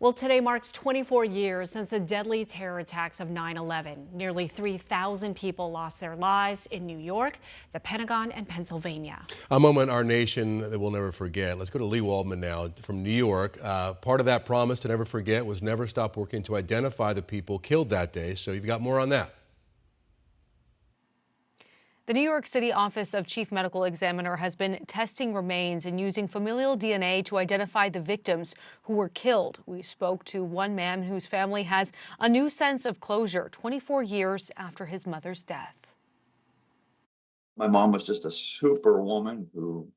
Well, today marks 24 years since the deadly terror attacks of 9/11. Nearly 3,000 people lost their lives in New York, the Pentagon, and Pennsylvania. A moment our nation that we'll never forget. Let's go to Lee Waldman now from New York. Part of that promise to never forget was never stop working to identify the people killed that day. So you've got more on that. The New York City Office of Chief Medical Examiner has been testing remains and using familial DNA to identify the victims who were killed. We spoke to one man whose family has a new sense of closure 24 years after his mother's death. My mom was just a super woman who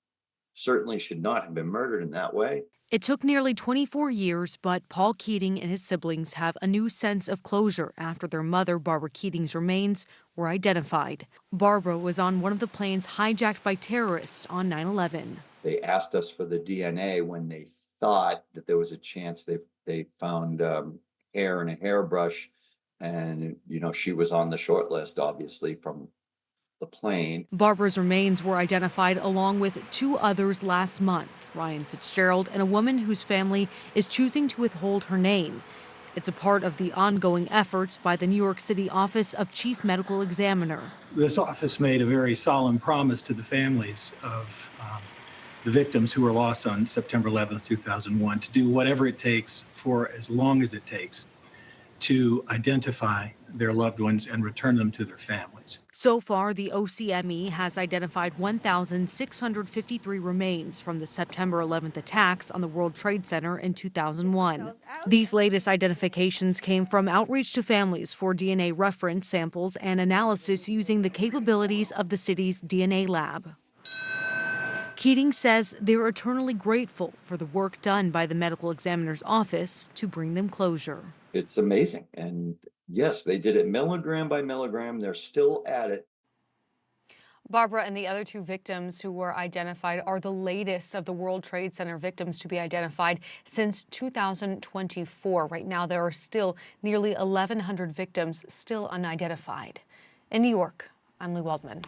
certainly should not have been murdered in that way. It took nearly 24 years, but Paul Keating and his siblings have a new sense of closure after their mother, Barbara Keating's remains were identified. Barbara was on one of the planes hijacked by terrorists on 9/11. They asked us for the DNA when they thought that there was a chance they found hair in a hairbrush, and she was on the short list, obviously, from the plane. Barbara's remains were identified along with two others last month, Ryan Fitzgerald and a woman whose family is choosing to withhold her name. It's a part of the ongoing efforts by the New York City Office of Chief Medical Examiner. This office made a very solemn promise to the families of the victims who were lost on September 11th, 2001, to do whatever it takes for as long as it takes to identify their loved ones and return them to their families. So far, the OCME has identified 1,653 remains from the September 11th attacks on the World Trade Center in 2001. These latest identifications came from outreach to families for DNA reference samples and analysis using the capabilities of the city's DNA lab. Keating says they're eternally grateful for the work done by the medical examiner's office to bring them closure. It's amazing. And yes, they did it milligram by milligram. They're still at it. Barbara and the other two victims who were identified are the latest of the World Trade Center victims to be identified since 2024. Right now, there are still nearly 1,100 victims still unidentified. In New York, I'm Lee Waldman.